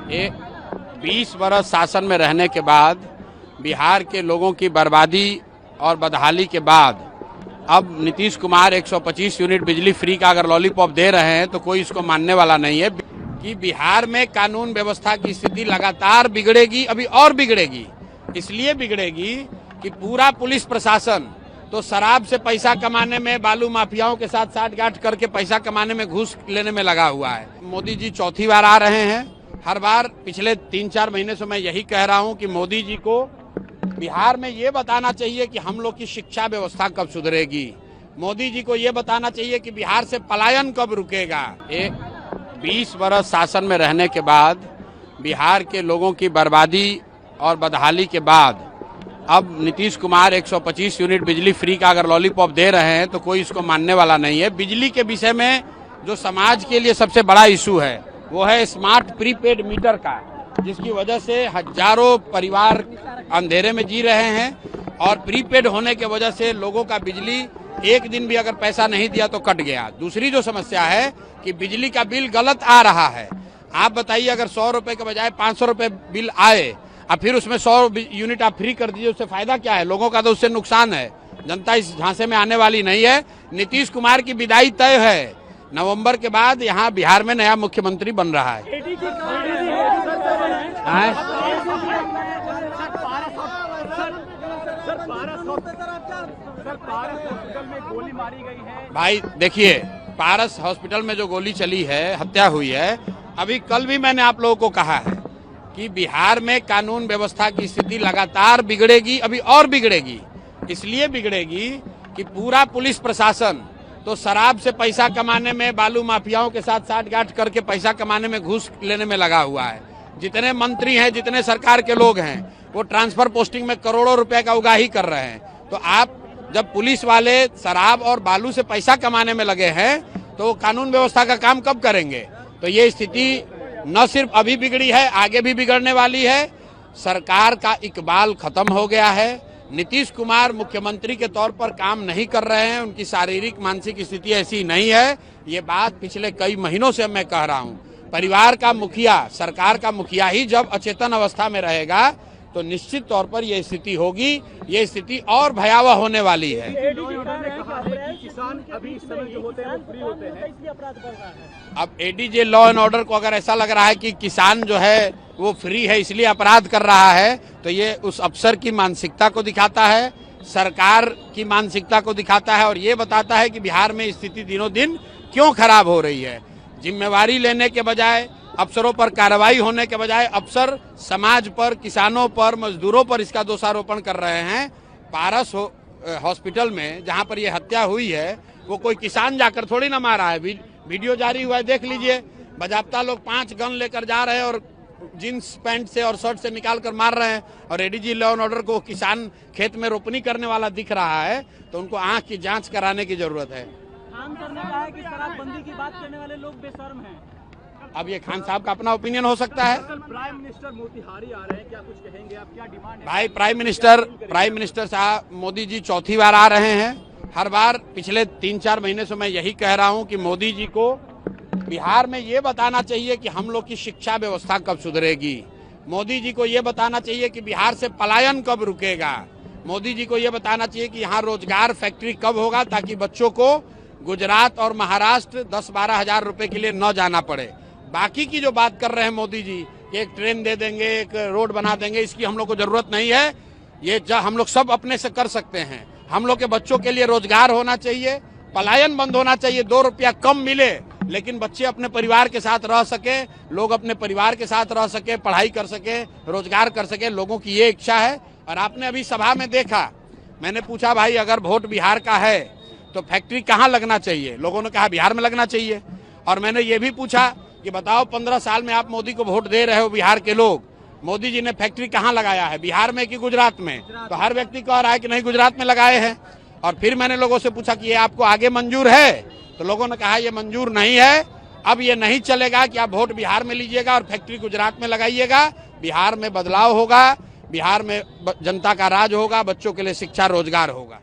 ये 20 बरस शासन में रहने के बाद बिहार के लोगों की बर्बादी और बदहाली के बाद अब नीतीश कुमार 125 यूनिट बिजली फ्री का अगर लॉलीपॉप दे रहे हैं तो कोई इसको मानने वाला नहीं है कि बिहार में कानून व्यवस्था की स्थिति लगातार बिगड़ेगी, अभी और बिगड़ेगी। इसलिए बिगड़ेगी कि पूरा पुलिस प्रशासन तो शराब से पैसा कमाने में, बालू माफियाओं के साथ साठगांठ करके पैसा कमाने में, घूस लेने में लगा हुआ है। मोदी जी चौथी बार आ रहे हैं। हर बार पिछले 3-4 महीने से मैं यही कह रहा हूं कि मोदी जी को बिहार में ये बताना चाहिए कि हम लोग की शिक्षा व्यवस्था कब सुधरेगी। मोदी जी को ये बताना चाहिए कि बिहार से पलायन कब रुकेगा। 20 बरस शासन में रहने के बाद बिहार के लोगों की बर्बादी और बदहाली के बाद अब नीतीश कुमार 125 यूनिट बिजली फ्री का अगर लॉलीपॉप दे रहे हैं तो कोई इसको मानने वाला नहीं है। बिजली के विषय में जो समाज के लिए सबसे बड़ा इशू है वो है स्मार्ट प्रीपेड मीटर का, जिसकी वजह से हजारों परिवार अंधेरे में जी रहे हैं और प्रीपेड होने के वजह से लोगों का बिजली एक दिन भी अगर पैसा नहीं दिया तो कट गया। दूसरी जो समस्या है कि बिजली का बिल गलत आ रहा है। आप बताइए, अगर 100 रुपए के बजाय 500 रुपए बिल आए और फिर उसमें 100 यूनिट आप फ्री कर दीजिए, उससे फायदा क्या है? लोगों का तो उससे नुकसान है। जनता इस झांसे में आने वाली नहीं है। नीतीश कुमार की विदाई तय है। नवंबर के बाद यहाँ बिहार में नया मुख्यमंत्री बन रहा है। भाई देखिए, पारस हॉस्पिटल में जो गोली चली है, हत्या हुई है, अभी कल भी मैंने आप लोगों को कहा है कि बिहार में कानून व्यवस्था की स्थिति लगातार बिगड़ेगी, अभी और बिगड़ेगी। इसलिए बिगड़ेगी कि पूरा पुलिस प्रशासन तो शराब से पैसा कमाने में, बालू माफियाओं के साथ साठगांठ करके पैसा कमाने में, घूस लेने में लगा हुआ है। जितने मंत्री हैं, जितने सरकार के लोग हैं, वो ट्रांसफर पोस्टिंग में करोड़ों रुपए का उगाही कर रहे हैं। तो आप जब पुलिस वाले शराब और बालू से पैसा कमाने में लगे हैं तो कानून व्यवस्था का काम कब करेंगे? तो ये स्थिति न सिर्फ अभी बिगड़ी है, आगे भी बिगड़ने वाली है। सरकार का इकबाल खत्म हो गया है। नीतीश कुमार मुख्यमंत्री के तौर पर काम नहीं कर रहे हैं। उनकी शारीरिक मानसिक स्थिति ऐसी नहीं है। ये बात पिछले कई महीनों से मैं कह रहा हूँ। परिवार का मुखिया, सरकार का मुखिया ही जब अचेतन अवस्था में रहेगा तो निश्चित तौर पर यह स्थिति होगी। ये स्थिति और भयावह होने वाली है। किसान अभी इस समय जो होते हैं वो फ्री होते हैं, इसलिए अपराध बढ़ रहा है। अब एडीजे लॉ एंड ऑर्डर को अगर ऐसा लग रहा है कि किसान जो है वो फ्री है इसलिए अपराध कर रहा है, तो ये उस अफसर की मानसिकता को दिखाता है, सरकार की मानसिकता को दिखाता है और ये बताता है कि बिहार में स्थिति दिनों दिन क्यों खराब हो रही है। जिम्मेवारी लेने के बजाय, अफसरों पर कार्रवाई होने के बजाय अफसर समाज पर, किसानों पर, मजदूरों पर इसका दोषारोपण कर रहे हैं। पारस हॉस्पिटल में जहां पर ये हत्या हुई है वो कोई किसान जाकर थोड़ी ना मारा है। वीडियो जारी हुआ है, देख लीजिए। बाजाप्ता लोग 5 गन लेकर जा रहे हैं और जींस पैंट से और शर्ट से निकाल कर मार रहे हैं और एडीजी लॉ एंड ऑर्डर को किसान खेत में रोपनी करने वाला दिख रहा है तो उनको आंख की जांच कराने की जरूरत है। खान सर ने कहा है कि शराबबंदी की बात करने वाले लोग बेशर्म हैं। अब ये खान साहब का अपना ओपिनियन हो सकता है। प्राइम मिनिस्टर मोतिहारी आ रहे हैं, क्या कुछ कहेंगे आप? क्या डिमांड है? भाई प्राइम मिनिस्टर साहब मोदी जी चौथी बार आ रहे हैं। हर बार पिछले 3-4 महीने से मैं यही कह रहा हूं कि मोदी जी को बिहार में ये बताना चाहिए कि हम लोग की शिक्षा व्यवस्था कब सुधरेगी। मोदी जी को ये बताना चाहिए कि बिहार से पलायन कब रुकेगा। मोदी जी को ये बताना चाहिए कि यहाँ रोजगार फैक्ट्री कब होगा ताकि बच्चों को गुजरात और महाराष्ट्र 10-12 हजार रुपए के लिए न जाना पड़े। बाकी की जो बात कर रहे हैं मोदी जी कि एक ट्रेन दे देंगे, एक रोड बना देंगे, इसकी हम लोग को जरूरत नहीं है। ये हम लोग सब अपने से कर सकते हैं। हम लोग के बच्चों के लिए रोजगार होना चाहिए, पलायन बंद होना चाहिए। 2 रुपया कम मिले लेकिन बच्चे अपने परिवार के साथ रह सके, लोग अपने परिवार के साथ रह सके, पढ़ाई कर सके, रोजगार कर सके। लोगों की ये इच्छा है। और आपने अभी सभा में देखा, मैंने पूछा भाई अगर वोट बिहार का है तो फैक्ट्री कहाँ लगना चाहिए? लोगों ने कहा बिहार में लगना चाहिए। और मैंने ये भी पूछा कि बताओ 15 साल में आप मोदी को वोट दे रहे हो, बिहार के लोग, मोदी जी ने फैक्ट्री कहाँ लगाया है, बिहार में कि गुजरात में? तो हर व्यक्ति कह रहा है कि नहीं गुजरात में लगाए हैं। और फिर मैंने लोगों से पूछा कि ये आपको आगे मंजूर है? तो लोगों ने कहा ये मंजूर नहीं है। अब ये नहीं चलेगा कि आप वोट बिहार में लीजिएगा और फैक्ट्री गुजरात में लगाइएगा। बिहार में बदलाव होगा, बिहार में जनता का राज होगा, बच्चों के लिए शिक्षा, रोजगार होगा।